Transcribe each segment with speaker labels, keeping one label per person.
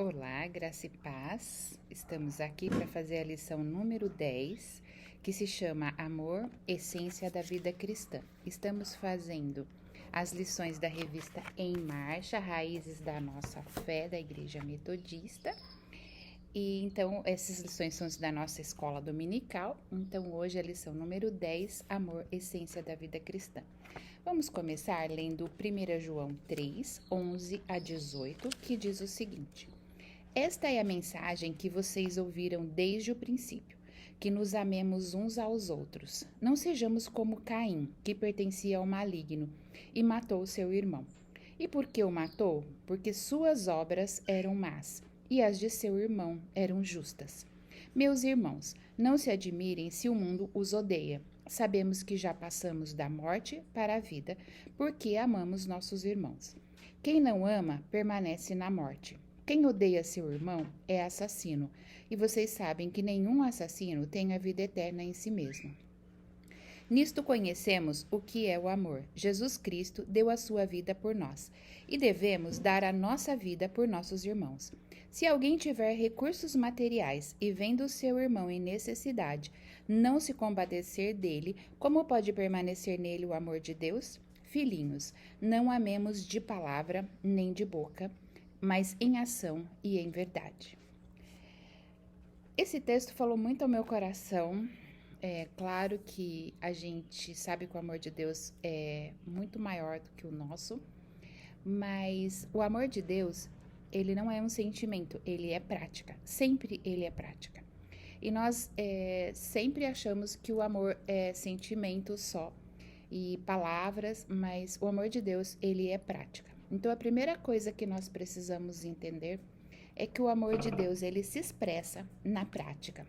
Speaker 1: Olá, graça e paz. Estamos aqui para fazer a lição número 10, que se chama Amor, Essência da Vida Cristã. Estamos fazendo as lições da revista Em Marcha, Raízes da Nossa Fé, da Igreja Metodista. E então, essas lições são da nossa escola dominical. Então, hoje a lição número 10, Amor, Essência da Vida Cristã. Vamos começar lendo 1 João 3, 11 a 18, que diz o seguinte: Esta é a mensagem que vocês ouviram desde o princípio, que nos amemos uns aos outros. Não sejamos como Caim, que pertencia ao maligno e matou seu irmão. E por que o matou? Porque suas obras eram más e as de seu irmão eram justas. Meus irmãos, não se admirem se o mundo os odeia. Sabemos que já passamos da morte para a vida, porque amamos nossos irmãos. Quem não ama permanece na morte. Quem odeia seu irmão é assassino, e vocês sabem que nenhum assassino tem a vida eterna em si mesmo. Nisto conhecemos o que é o amor. Jesus Cristo deu a sua vida por nós, e devemos dar a nossa vida por nossos irmãos. Se alguém tiver recursos materiais e vendo seu irmão em necessidade, não se compadecer dele, como pode permanecer nele o amor de Deus? Filhinhos, não amemos de palavra nem de boca, mas em ação e em verdade. Esse texto falou muito ao meu coração. É claro que a gente sabe que o amor de Deus é muito maior do que o nosso, mas o amor de Deus, ele não é um sentimento, ele é prática. Sempre ele é prática. E nós sempre achamos que o amor é sentimento só e palavras, mas o amor de Deus, ele é prática. Então, a primeira coisa que nós precisamos entender é que o amor de Deus, ele se expressa na prática.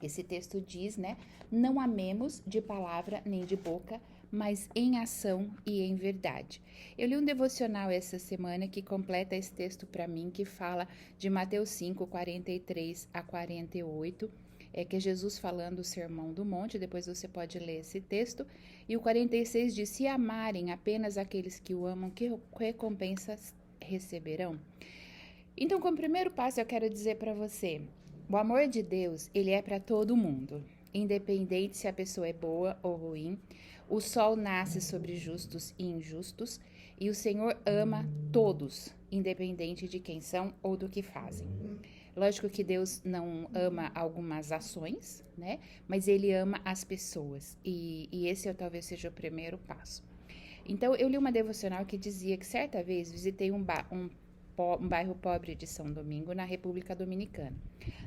Speaker 1: Esse texto diz, não amemos de palavra nem de boca, mas em ação e em verdade. Eu li um devocional essa semana que completa esse texto para mim, que fala de Mateus 5, 43 a 48, que é Jesus falando o Sermão do Monte. Depois você pode ler esse texto. E o 46 diz: se amarem apenas aqueles que o amam, que recompensas receberão? Então, como primeiro passo, eu quero dizer para você, o amor de Deus, ele é para todo mundo, independente se a pessoa é boa ou ruim. O sol nasce sobre justos e injustos, e o Senhor ama todos, independente de quem são ou do que fazem. Lógico que Deus não ama algumas ações, mas ele ama as pessoas, e esse talvez seja o primeiro passo. Então, eu li uma devocional que dizia que certa vez visitei um bairro pobre de São Domingo, na República Dominicana.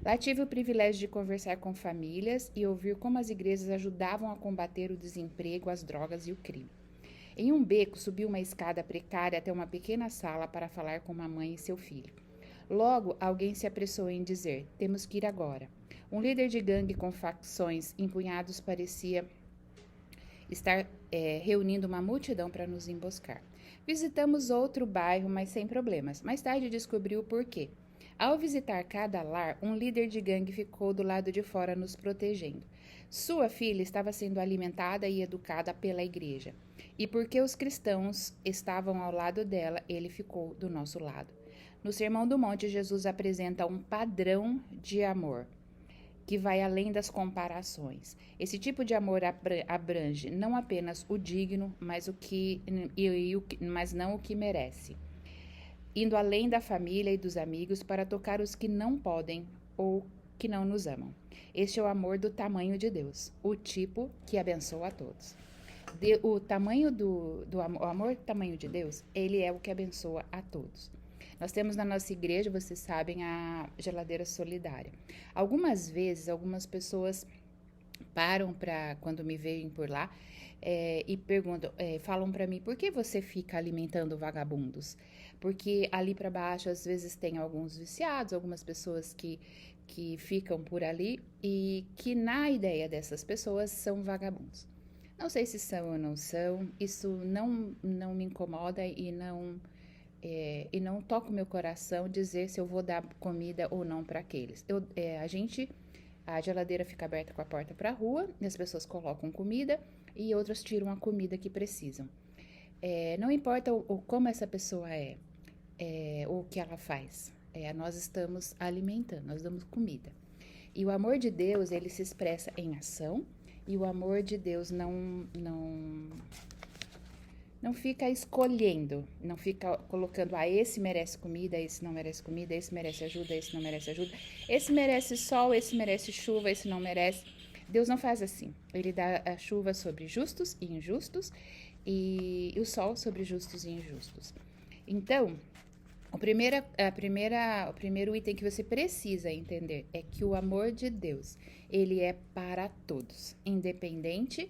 Speaker 1: Lá tive o privilégio de conversar com famílias e ouvir como as igrejas ajudavam a combater o desemprego, as drogas e o crime. Em um beco, subi uma escada precária até uma pequena sala para falar com uma mãe e seu filho. Logo, alguém se apressou em dizer: temos que ir agora. Um líder de gangue com facções empunhados parecia estar reunindo uma multidão para nos emboscar. Visitamos outro bairro, mas sem problemas. Mais tarde descobri o porquê. Ao visitar cada lar, um líder de gangue ficou do lado de fora nos protegendo. Sua filha estava sendo alimentada e educada pela igreja. E porque os cristãos estavam ao lado dela, ele ficou do nosso lado. No Sermão do Monte, Jesus apresenta um padrão de amor que vai além das comparações. Esse tipo de amor abrange não apenas o digno, mas não o que merece, indo além da família e dos amigos para tocar os que não podem ou que não nos amam. Este é o amor do tamanho de Deus, o tipo que abençoa a todos. O amor do tamanho de Deus, ele é o que abençoa a todos. Nós temos na nossa igreja, vocês sabem, a geladeira solidária. Algumas vezes, algumas pessoas param quando me veem por lá e perguntam, falam para mim: por que você fica alimentando vagabundos? Porque ali para baixo, às vezes, tem alguns viciados, algumas pessoas que ficam por ali e que, na ideia dessas pessoas, são vagabundos. Não sei se são ou não são, isso não me incomoda e não toca o meu coração dizer se eu vou dar comida ou não para aqueles. A geladeira fica aberta com a porta para a rua, e as pessoas colocam comida e outras tiram a comida que precisam. Não importa como essa pessoa é, o que ela faz. nós estamos alimentando, nós damos comida. E o amor de Deus, ele se expressa em ação, e o amor de Deus não fica escolhendo, não fica colocando, esse merece comida, esse não merece comida, esse merece ajuda, esse não merece ajuda, esse merece sol, esse merece chuva, esse não merece. Deus não faz assim. Ele dá a chuva sobre justos e injustos e o sol sobre justos e injustos. Então, o primeiro item que você precisa entender é que o amor de Deus, ele é para todos, independente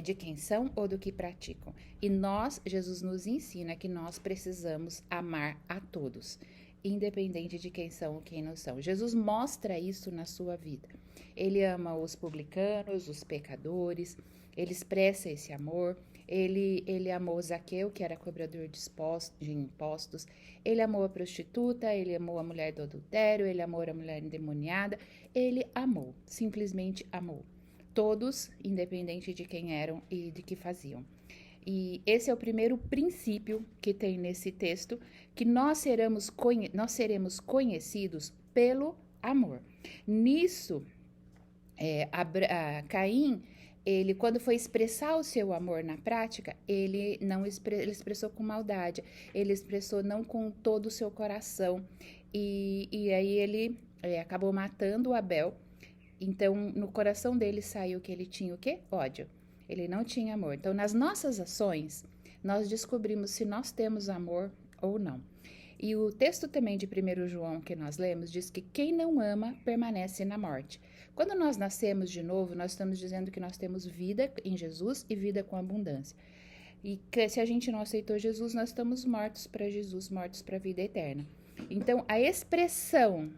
Speaker 1: de quem são ou do que praticam. E Jesus nos ensina que nós precisamos amar a todos, independente de quem são ou quem não são. Jesus mostra isso na sua vida. Ele ama os publicanos, os pecadores, ele expressa esse amor. Ele amou Zaqueu, que era cobrador de impostos. Ele amou a prostituta, ele amou a mulher do adultério, ele amou a mulher endemoniada. Ele amou, simplesmente amou. Todos, independente de quem eram e de que faziam. E esse é o primeiro princípio que tem nesse texto, que nós seremos conhecidos pelo amor. Nisso, Caim, ele, quando foi expressar o seu amor na prática, ele expressou com maldade, ele expressou não com todo o seu coração, e aí ele acabou matando Abel. Então, no coração dele saiu que ele tinha o quê? Ódio. Ele não tinha amor. Então, nas nossas ações, nós descobrimos se nós temos amor ou não. E o texto também de 1 João que nós lemos diz que quem não ama permanece na morte. Quando nós nascemos de novo, nós estamos dizendo que nós temos vida em Jesus e vida com abundância. E que se a gente não aceitou Jesus, nós estamos mortos para Jesus, mortos para a vida eterna. Então, a expressão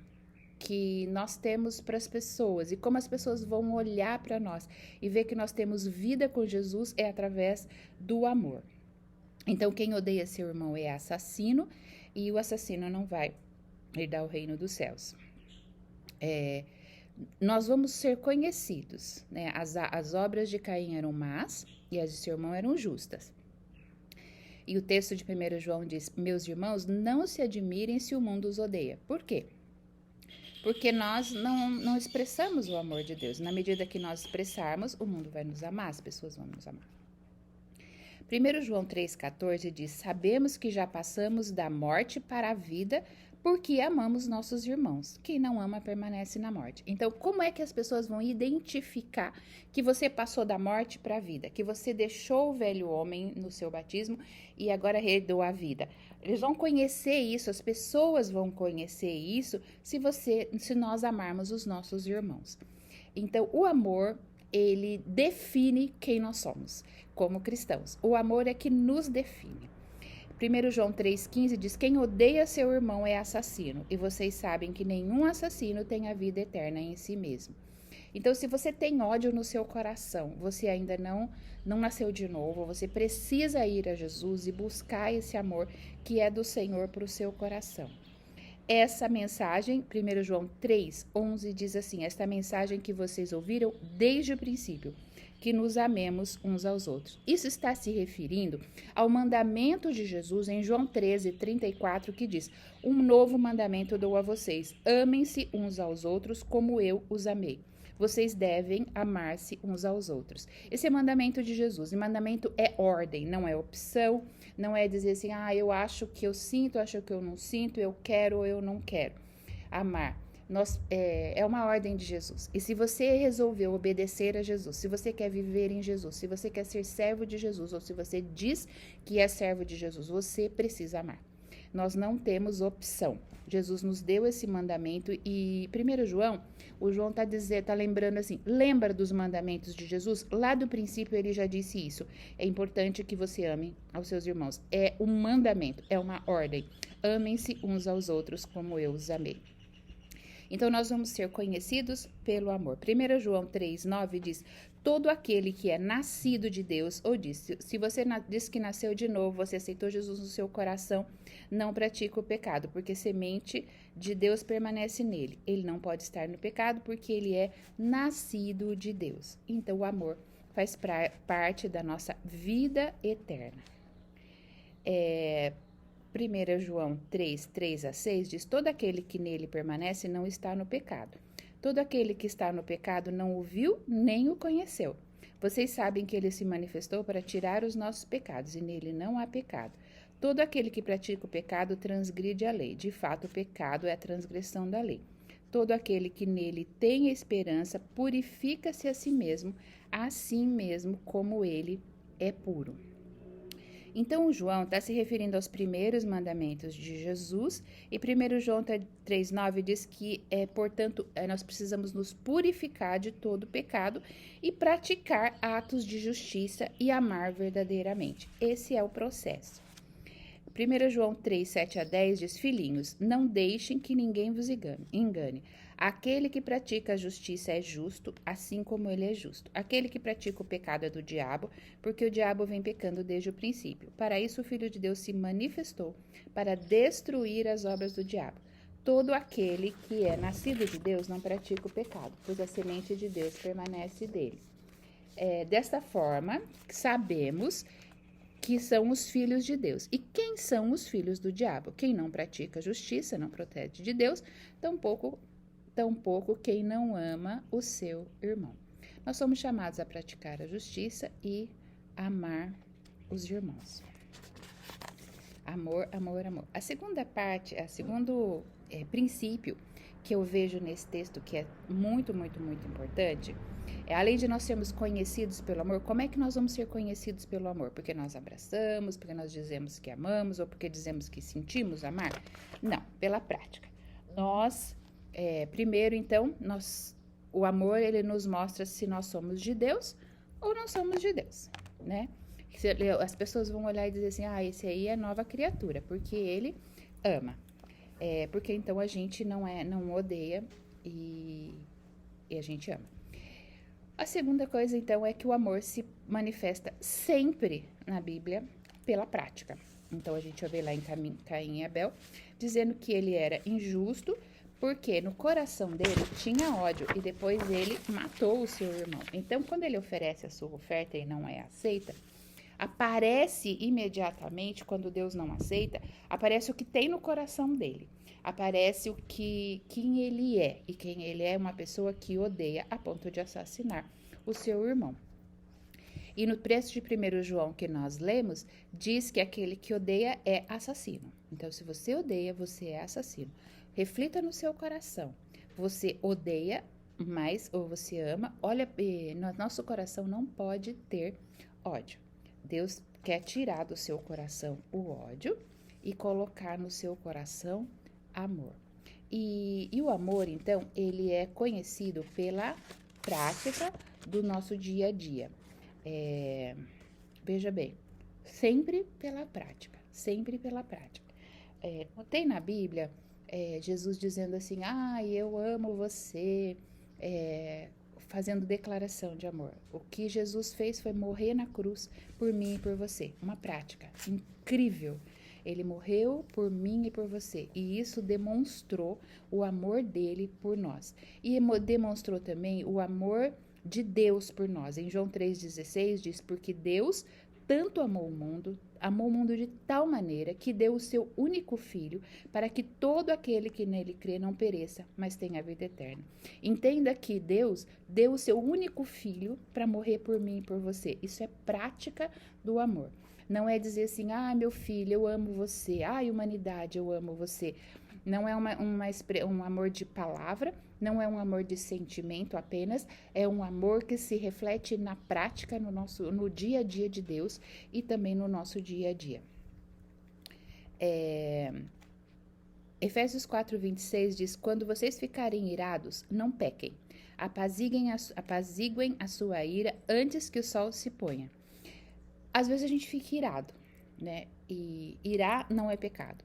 Speaker 1: que nós temos para as pessoas e como as pessoas vão olhar para nós e ver que nós temos vida com Jesus é através do amor. Então, quem odeia seu irmão é assassino e o assassino não vai herdar o reino dos céus. Nós vamos ser conhecidos, né? As obras de Caim eram más e as de seu irmão eram justas. E o texto de 1 João diz: meus irmãos, não se admirem se o mundo os odeia. Por quê? Porque nós não expressamos o amor de Deus. Na medida que nós expressarmos, o mundo vai nos amar, as pessoas vão nos amar. 1 João 3,14 diz: sabemos que já passamos da morte para a vida porque amamos nossos irmãos. Quem não ama permanece na morte. Então, como é que as pessoas vão identificar que você passou da morte para a vida? Que você deixou o velho homem no seu batismo e agora herdou a vida? Eles vão conhecer isso, as pessoas vão conhecer isso se nós amarmos os nossos irmãos. Então, o amor, ele define quem nós somos como cristãos. O amor é que nos define. 1 João 3,15 diz: quem odeia seu irmão é assassino, e vocês sabem que nenhum assassino tem a vida eterna em si mesmo. Então, se você tem ódio no seu coração, você ainda não nasceu de novo, você precisa ir a Jesus e buscar esse amor que é do Senhor para o seu coração. Essa mensagem, 1 João 3,11 diz assim: esta mensagem que vocês ouviram desde o princípio, que nos amemos uns aos outros. Isso está se referindo ao mandamento de Jesus em João 13:34, que diz: um novo mandamento dou a vocês, amem-se uns aos outros como eu os amei. Vocês devem amar-se uns aos outros. Esse é o mandamento de Jesus. E mandamento é ordem, não é opção, não é dizer assim: eu acho que eu sinto, acho que eu não sinto, eu quero ou eu não quero. Amar. É uma ordem de Jesus. E se você resolveu obedecer a Jesus, se você quer viver em Jesus, se você quer ser servo de Jesus, ou se você diz que é servo de Jesus, você precisa amar. Nós não temos opção. Jesus nos deu esse mandamento e 1 João, o João tá lembrando assim, lembra dos mandamentos de Jesus? Lá do princípio ele já disse isso. É importante que você ame aos seus irmãos. É um mandamento, é uma ordem. Amem-se uns aos outros como eu os amei. Então, nós vamos ser conhecidos pelo amor. 1 João 3,9 diz: todo aquele que é nascido de Deus, ou diz, se você diz que nasceu de novo, você aceitou Jesus no seu coração, não pratica o pecado, porque semente de Deus permanece nele. Ele não pode estar no pecado, porque ele é nascido de Deus. Então, o amor faz parte da nossa vida eterna. 1 João 3, 3 a 6 diz: todo aquele que nele permanece não está no pecado. Todo aquele que está no pecado não o viu nem o conheceu. Vocês sabem que ele se manifestou para tirar os nossos pecados, e nele não há pecado. Todo aquele que pratica o pecado transgride a lei. De fato, o pecado é a transgressão da lei. Todo aquele que nele tem esperança purifica-se a si mesmo, assim mesmo como ele é puro. Então, o João está se referindo aos primeiros mandamentos de Jesus, e 1 João 3,9 diz que, portanto, nós precisamos nos purificar de todo pecado e praticar atos de justiça e amar verdadeiramente. Esse é o processo. 1 João 3, 7 a 10 diz: filhinhos, não deixem que ninguém vos engane. Aquele que pratica a justiça é justo, assim como ele é justo. Aquele que pratica o pecado é do diabo, porque o diabo vem pecando desde o princípio. Para isso o Filho de Deus se manifestou, para destruir as obras do diabo. Todo aquele que é nascido de Deus não pratica o pecado, pois a semente de Deus permanece dele. Desta forma, sabemos que são os filhos de Deus. E quem são os filhos do diabo? Quem não pratica justiça, não protege de Deus, tampouco quem não ama o seu irmão. Nós somos chamados a praticar a justiça e amar os irmãos. Amor, amor, amor. A segunda parte, segundo princípio que eu vejo nesse texto, que é muito, muito, muito importante, além de nós sermos conhecidos pelo amor, como é que nós vamos ser conhecidos pelo amor? Porque nós abraçamos, porque nós dizemos que amamos, ou porque dizemos que sentimos amar? Não, pela prática. Primeiro, então, o amor, ele nos mostra se nós somos de Deus ou não somos de Deus, né? As pessoas vão olhar e dizer assim, esse aí é nova criatura, porque ele ama. Porque então a gente não odeia e a gente ama. A segunda coisa, então, é que o amor se manifesta sempre na Bíblia pela prática. Então, a gente vê lá em Caim e Abel, dizendo que ele era injusto, porque no coração dele tinha ódio e depois ele matou o seu irmão. Então, quando ele oferece a sua oferta e não é aceita, aparece imediatamente, quando Deus não aceita, aparece o que tem no coração dele. Aparece quem ele é. E quem ele é uma pessoa que odeia a ponto de assassinar o seu irmão. E no texto de 1 João que nós lemos, diz que aquele que odeia é assassino. Então, se você odeia, você é assassino. Reflita no seu coração. Você odeia, ou você ama. Olha, no nosso coração não pode ter ódio. Deus quer tirar do seu coração o ódio e colocar no seu coração amor. E o amor, então, ele é conhecido pela prática do nosso dia a dia. Veja bem, sempre pela prática, sempre pela prática. Tem na Bíblia Jesus dizendo assim, eu amo você, fazendo declaração de amor. O que Jesus fez foi morrer na cruz por mim e por você. Uma prática incrível. Ele morreu por mim e por você. E isso demonstrou o amor dele por nós. E demonstrou também o amor de Deus por nós. Em João 3,16 diz, porque Deus tanto amou o mundo de tal maneira que deu o seu único filho para que todo aquele que nele crê não pereça, mas tenha a vida eterna. Entenda que Deus deu o seu único filho para morrer por mim e por você. Isso é prática do amor. Não é dizer assim, meu filho, eu amo você. Humanidade, eu amo você. Não é um amor de palavra, não é um amor de sentimento apenas, é um amor que se reflete na prática, no dia a dia de Deus e também no nosso dia a dia. Efésios 4:26 diz, quando vocês ficarem irados, não pequem, apaziguem a sua ira antes que o sol se ponha. Às vezes a gente fica irado, né? E irar não é pecado.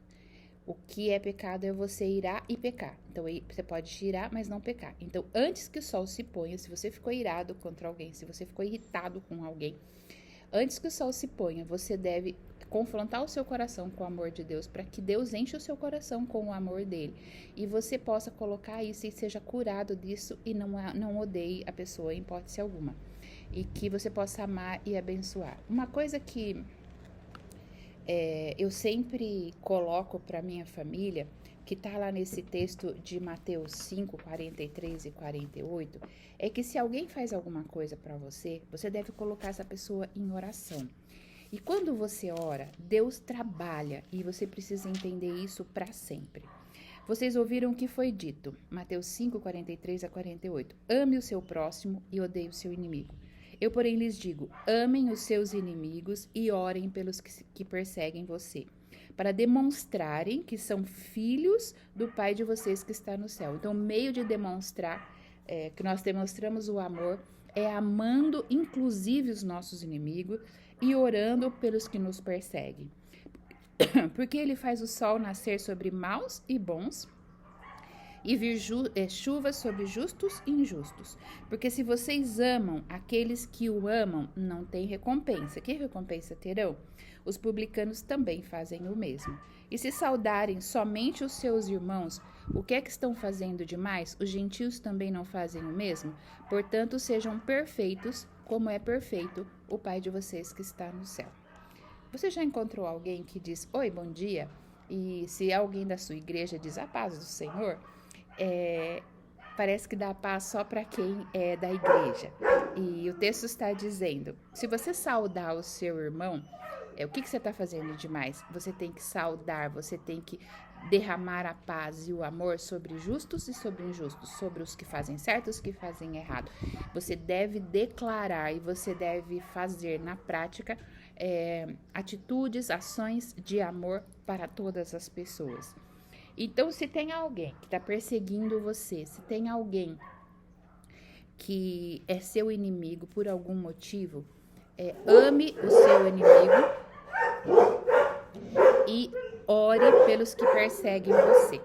Speaker 1: O que é pecado é você irar e pecar. Então, você pode irar, mas não pecar. Então, antes que o sol se ponha, se você ficou irado contra alguém, se você ficou irritado com alguém, antes que o sol se ponha, você deve confrontar o seu coração com o amor de Deus, para que Deus enche o seu coração com o amor dele. E você possa colocar isso e seja curado disso e não odeie a pessoa em hipótese alguma. E que você possa amar e abençoar. Uma coisa que Eu sempre coloco para minha família, que está lá nesse texto de Mateus 5, 43 e 48, é que se alguém faz alguma coisa para você, você deve colocar essa pessoa em oração. E quando você ora, Deus trabalha e você precisa entender isso para sempre. Vocês ouviram o que foi dito, Mateus 5, 43 a 48. Ame o seu próximo e odeie o seu inimigo. Eu, porém, lhes digo, amem os seus inimigos e orem pelos que perseguem você, para demonstrarem que são filhos do Pai de vocês que está no céu. Então, o meio de demonstrar que nós demonstramos o amor é amando, inclusive, os nossos inimigos e orando pelos que nos perseguem. Porque ele faz o sol nascer sobre maus e bons e vir chuva sobre justos e injustos. Porque se vocês amam aqueles que o amam, não tem recompensa. Que recompensa terão? Os publicanos também fazem o mesmo. E se saudarem somente os seus irmãos, o que é que estão fazendo demais? Os gentios também não fazem o mesmo? Portanto, sejam perfeitos, como é perfeito o Pai de vocês que está no céu. Você já encontrou alguém que diz, oi, bom dia? E se alguém da sua igreja diz a paz do Senhor, parece que dá paz só para quem é da igreja. E o texto está dizendo, se você saudar o seu irmão, o que você está fazendo demais? Você tem que saudar, você tem que derramar a paz e o amor sobre justos e sobre injustos, sobre os que fazem certo e os que fazem errado. Você deve declarar e você deve fazer na prática atitudes, ações de amor para todas as pessoas. Então, se tem alguém que está perseguindo você, se tem alguém que é seu inimigo por algum motivo, ame o seu inimigo e ore pelos que perseguem você.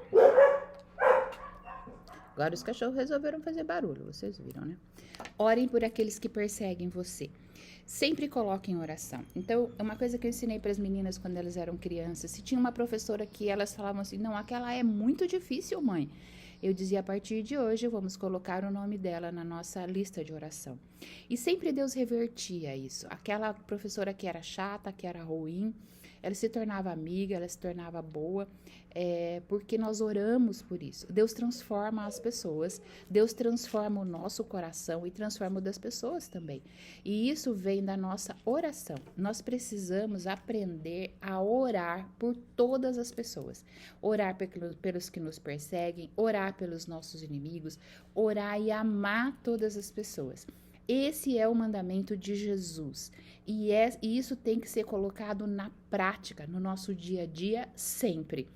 Speaker 1: Agora os cachorros resolveram fazer barulho, vocês viram, né? Orem por aqueles que perseguem você. Sempre coloquem oração. Então, uma coisa que eu ensinei para as meninas quando elas eram crianças, se tinha uma professora que elas falavam assim, não, aquela é muito difícil, mãe. Eu dizia, a partir de hoje, vamos colocar o nome dela na nossa lista de oração. E sempre Deus revertia isso. Aquela professora que era chata, que era ruim, ela se tornava amiga, ela se tornava boa, porque nós oramos por isso. Deus transforma as pessoas, Deus transforma o nosso coração e transforma o das pessoas também. E isso vem da nossa oração. Nós precisamos aprender a orar por todas as pessoas. Orar pelos que nos perseguem, orar pelos nossos inimigos, orar e amar todas as pessoas. Esse é o mandamento de Jesus e isso tem que ser colocado na prática, no nosso dia a dia, sempre.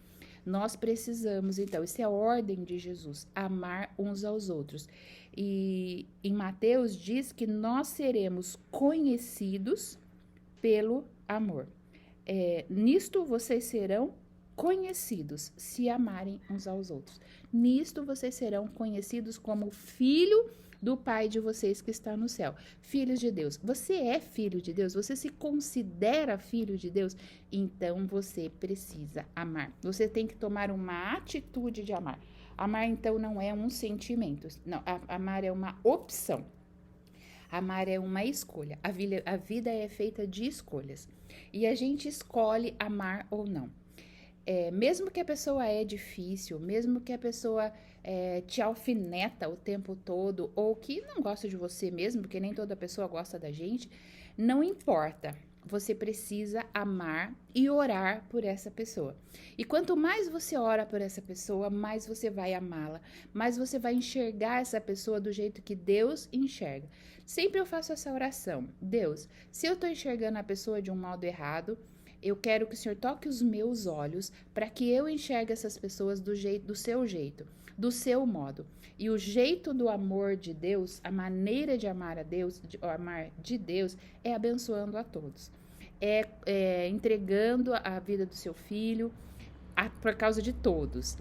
Speaker 1: Nós precisamos, então, isso é a ordem de Jesus, amar uns aos outros. E em Mateus diz que nós seremos conhecidos pelo amor. Nisto vocês serão conhecidos, se amarem uns aos outros. Nisto vocês serão conhecidos como filho do Pai de vocês que está no céu. Filhos de Deus. Você é filho de Deus? Você se considera filho de Deus? Então você precisa amar. Você tem que tomar uma atitude de amar. Amar, então, não é um sentimento. Não, amar é uma opção. Amar é uma escolha. A vida é feita de escolhas. E a gente escolhe amar ou não. Mesmo que a pessoa é difícil, mesmo que a pessoa te alfineta o tempo todo, ou que não gosta de você mesmo, porque nem toda pessoa gosta da gente, não importa. Você precisa amar e orar por essa pessoa. E quanto mais você ora por essa pessoa, mais você vai amá-la, mais você vai enxergar essa pessoa do jeito que Deus enxerga. Sempre eu faço essa oração. Deus, se eu estou enxergando a pessoa de um modo errado, eu quero que o Senhor toque os meus olhos para que eu enxergue essas pessoas do seu jeito, do seu modo. E o jeito do amor de Deus, a maneira de amar a Deus, amar de Deus, é abençoando a todos. Entregando a vida do seu filho por causa de todos.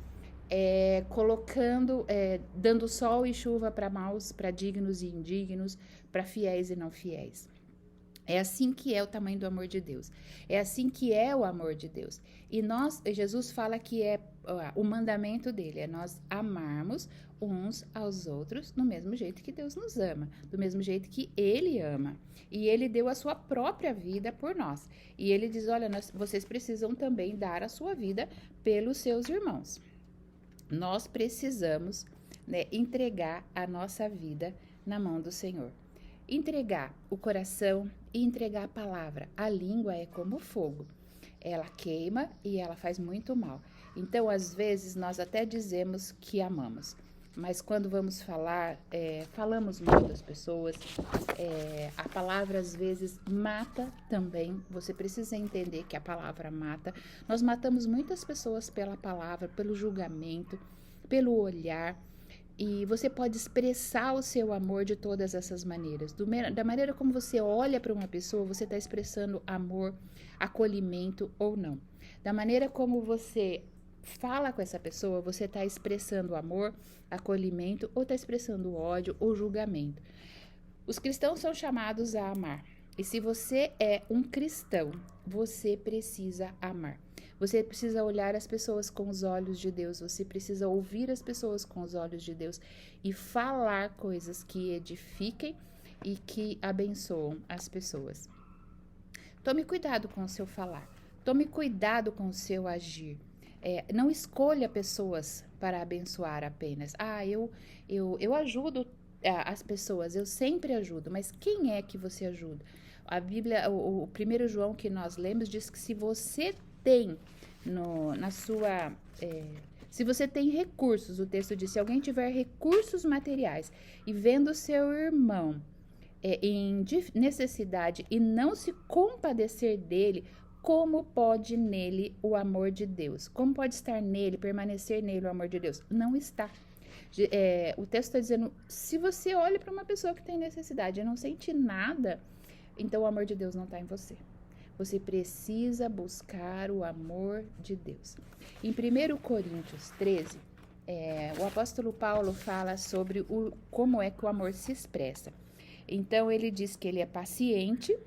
Speaker 1: Dando sol e chuva para maus, para dignos e indignos, para fiéis e não fiéis. É assim que é o tamanho do amor de Deus. É assim que é o amor de Deus. E Jesus fala que o mandamento dele é nós amarmos uns aos outros do mesmo jeito que Deus nos ama, do mesmo jeito que ele ama. E ele deu a sua própria vida por nós. E ele diz, olha, vocês precisam também dar a sua vida pelos seus irmãos. Nós precisamos, né, entregar a nossa vida na mão do Senhor. Entregar o coração e entregar a palavra. A língua é como fogo. Ela queima e ela faz muito mal. Então, às vezes, nós até dizemos que amamos. Mas quando vamos falar, falamos mal das pessoas. A palavra, às vezes, mata também. Você precisa entender que a palavra mata. Nós matamos muitas pessoas pela palavra, pelo julgamento, pelo olhar. E você pode expressar o seu amor de todas essas maneiras. Da maneira como você olha para uma pessoa, você está expressando amor, acolhimento ou não. Da maneira como você fala com essa pessoa, você está expressando amor, acolhimento ou está expressando ódio ou julgamento. Os cristãos são chamados a amar. E se você é um cristão, você precisa amar. Você precisa olhar as pessoas com os olhos de Deus, você precisa ouvir as pessoas com os olhos de Deus e falar coisas que edifiquem e que abençoam as pessoas. Tome cuidado com o seu falar, tome cuidado com o seu agir. Não escolha pessoas para abençoar apenas. Eu ajudo as pessoas, eu sempre ajudo, mas quem é que você ajuda? A Bíblia, o 1 João que nós lemos diz que se você tem se você tem recursos, o texto diz, se alguém tiver recursos materiais e vendo seu irmão em necessidade e não se compadecer dele, como pode nele o amor de Deus? Como pode estar nele, permanecer nele o amor de Deus? Não está. O texto está dizendo, se você olha para uma pessoa que tem necessidade e não sente nada, então o amor de Deus não está em você. Você precisa buscar o amor de Deus. Em 1 Coríntios 13, o apóstolo Paulo fala sobre como é que o amor se expressa. Então, ele diz que ele é paciente,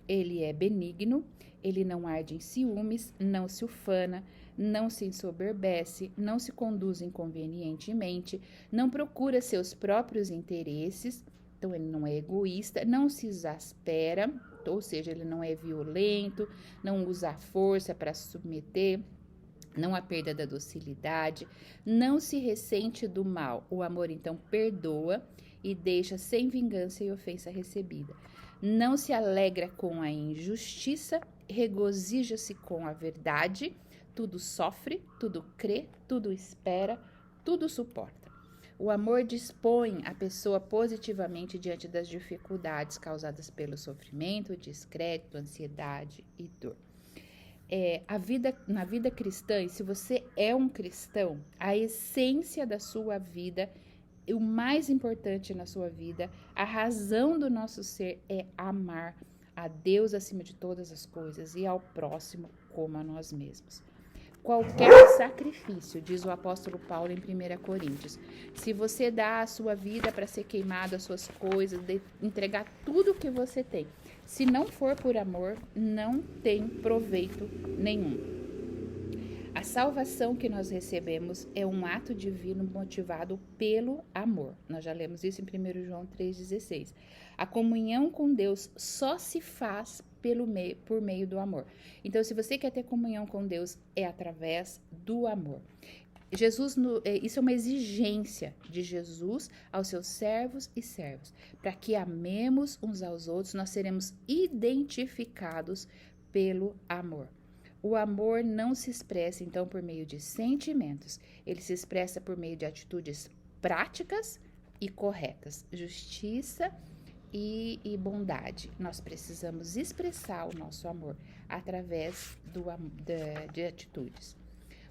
Speaker 1: ele é benigno, ele não arde em ciúmes, não se ufana, não se ensoberbece, não se conduz inconvenientemente, não procura seus próprios interesses, então ele não é egoísta, não se exaspera, ou seja, ele não é violento, não usa a força para se submeter, não há perda da docilidade, não se ressente do mal. O amor, então, perdoa e deixa sem vingança e ofensa recebida. Não se alegra com a injustiça, regozija-se com a verdade, tudo sofre, tudo crê, tudo espera, tudo suporta. O amor dispõe a pessoa positivamente diante das dificuldades causadas pelo sofrimento, descrédito, ansiedade e dor. Na vida cristã, e se você é um cristão, a essência da sua vida, o mais importante na sua vida, a razão do nosso ser é amar a Deus acima de todas as coisas e ao próximo como a nós mesmos. Qualquer sacrifício, diz o apóstolo Paulo em 1 Coríntios, se você dá a sua vida para ser queimado, as suas coisas, entregar tudo que você tem, se não for por amor, não tem proveito nenhum. A salvação que nós recebemos é um ato divino motivado pelo amor. Nós já lemos isso em 1 João 3,16. A comunhão com Deus só se faz por meio do amor. Então, se você quer ter comunhão com Deus, é através do amor. Isso é uma exigência de Jesus aos seus servos e servas. Para que amemos uns aos outros, nós seremos identificados pelo amor. O amor não se expressa, então, por meio de sentimentos. Ele se expressa por meio de atitudes práticas e corretas. Justiça e bondade. Nós precisamos expressar o nosso amor através de atitudes.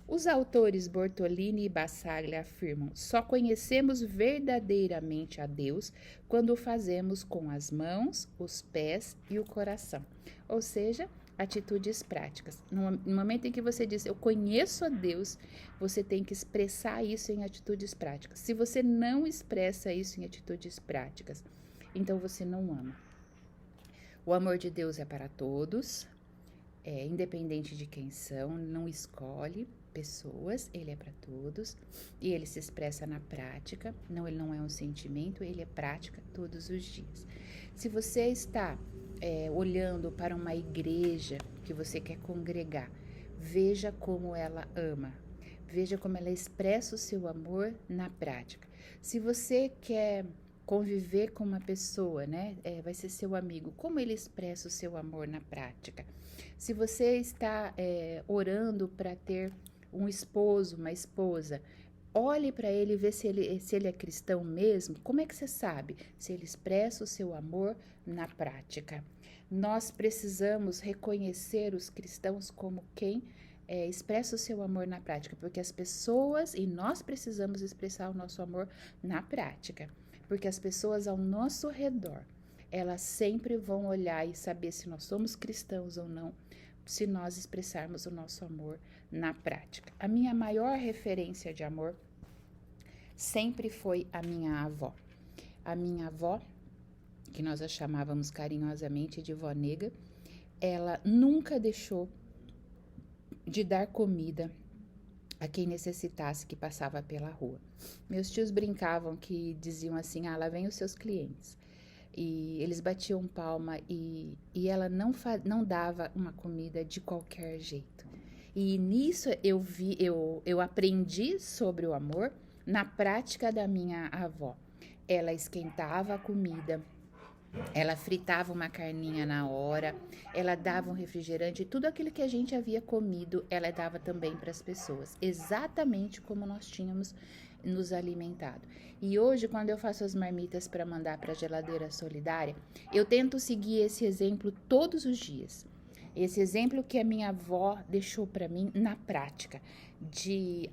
Speaker 1: Os autores Bortolini e Basaglia afirmam: só conhecemos verdadeiramente a Deus quando o fazemos com as mãos, os pés e o coração. Ou seja, atitudes práticas. No momento em que você diz, eu conheço a Deus, você tem que expressar isso em atitudes práticas. Se você não expressa isso em atitudes práticas, então você não ama. O amor de Deus é para todos, independente de quem são, não escolhe. pessoas, ele é para todos, e ele se expressa na prática. Não, ele não é um sentimento, ele é prática todos os dias. Se você está olhando para uma igreja que você quer congregar, veja como ela ama, veja como ela expressa o seu amor na prática. Se você quer conviver com uma pessoa, né, vai ser seu amigo, como ele expressa o seu amor na prática. Se você está orando para ter um esposo, uma esposa, olhe para ele e vê se ele é cristão mesmo. Como é que você sabe? Se ele expressa o seu amor na prática. Nós precisamos reconhecer os cristãos como quem expressa o seu amor na prática, porque as pessoas, e nós precisamos expressar o nosso amor na prática, porque as pessoas ao nosso redor, elas sempre vão olhar e saber se nós somos cristãos ou não, se nós expressarmos o nosso amor na prática. A minha maior referência de amor sempre foi a minha avó. A minha avó, que nós a chamávamos carinhosamente de vó nega, ela nunca deixou de dar comida a quem necessitasse, que passava pela rua. Meus tios brincavam que diziam assim, lá vem os seus clientes. E eles batiam palma e ela não dava uma comida de qualquer jeito. E nisso eu aprendi sobre o amor na prática da minha avó. Ela esquentava a comida, ela fritava uma carninha na hora, ela dava um refrigerante, tudo aquilo que a gente havia comido, ela dava também para as pessoas, exatamente como nós tínhamos nos alimentado. E hoje, quando eu faço as marmitas para mandar para a geladeira solidária, eu tento seguir esse exemplo todos os dias. Esse exemplo que a minha avó deixou para mim na prática, de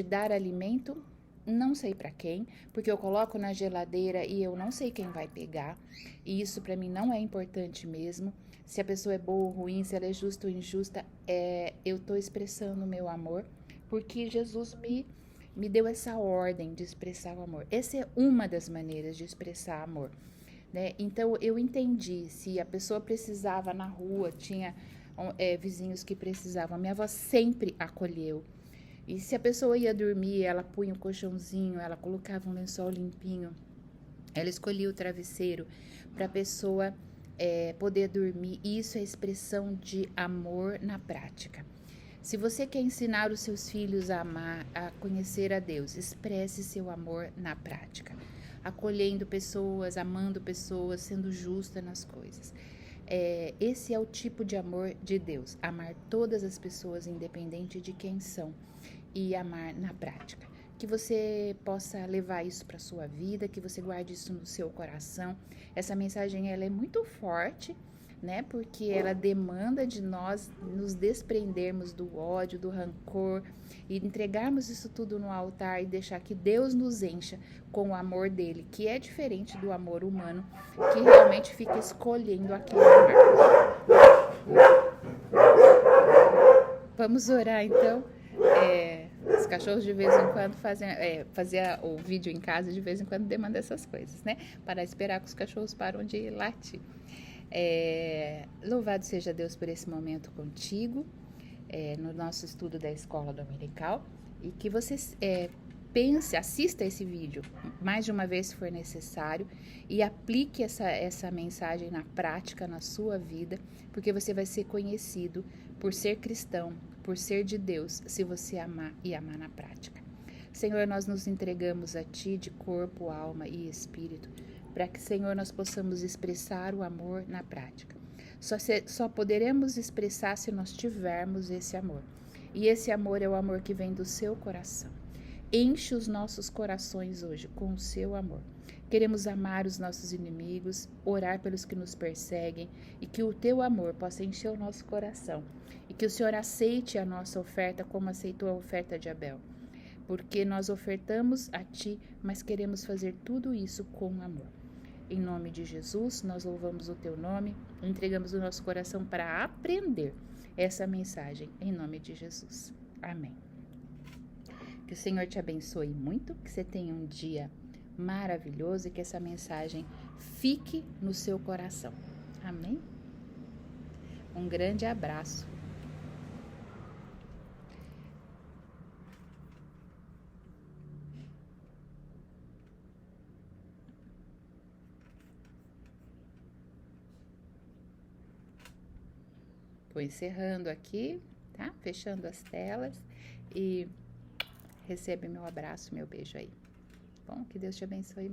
Speaker 1: dar alimento, não sei para quem, porque eu coloco na geladeira e eu não sei quem vai pegar, e isso para mim não é importante mesmo. Se a pessoa é boa ou ruim, se ela é justa ou injusta, eu estou expressando o meu amor, porque Jesus me deu essa ordem de expressar o amor. Essa é uma das maneiras de expressar amor, né? Então eu entendi, se a pessoa precisava na rua, tinha vizinhos que precisavam, a minha avó sempre acolheu. E se a pessoa ia dormir, ela punha um colchãozinho, ela colocava um lençol limpinho, ela escolhia o travesseiro para a pessoa poder dormir. Isso é expressão de amor na prática. Se você quer ensinar os seus filhos a amar, a conhecer a Deus, expresse seu amor na prática, acolhendo pessoas, amando pessoas, sendo justa nas coisas. Esse é o tipo de amor de Deus, amar todas as pessoas, independente de quem são, e amar na prática. Que você possa levar isso para a sua vida, que você guarde isso no seu coração. Essa mensagem ela é muito forte, né? Porque ela demanda de nós nos desprendermos do ódio, do rancor e entregarmos isso tudo no altar e deixar que Deus nos encha com o amor dele, que é diferente do amor humano, que realmente fica escolhendo aquele amar. Vamos orar então. Os cachorros de vez em quando fazia o vídeo em casa, de vez em quando demanda essas coisas, né? Para esperar que os cachorros param de latir. Louvado seja Deus por esse momento contigo, no nosso estudo da escola dominical, e que você assista esse vídeo mais de uma vez se for necessário e aplique essa mensagem na prática, na sua vida, porque você vai ser conhecido por ser cristão, por ser de Deus, se você amar e amar na prática. Senhor, nós nos entregamos a Ti de corpo, alma e espírito, para que, Senhor, nós possamos expressar o amor na prática. Só poderemos expressar se nós tivermos esse amor. E esse amor é o amor que vem do seu coração. Enche os nossos corações hoje com o seu amor. Queremos amar os nossos inimigos, orar pelos que nos perseguem e que o teu amor possa encher o nosso coração e que o Senhor aceite a nossa oferta como aceitou a oferta de Abel. Porque nós ofertamos a Ti, mas queremos fazer tudo isso com amor. Em nome de Jesus, nós louvamos o Teu nome, entregamos o nosso coração para aprender essa mensagem, em nome de Jesus. Amém. Que o Senhor te abençoe muito, que você tenha um dia maravilhoso e que essa mensagem fique no seu coração. Amém? Um grande abraço. Vou encerrando aqui, tá? Fechando as telas e recebe meu abraço, meu beijo aí. Bom, que Deus te abençoe.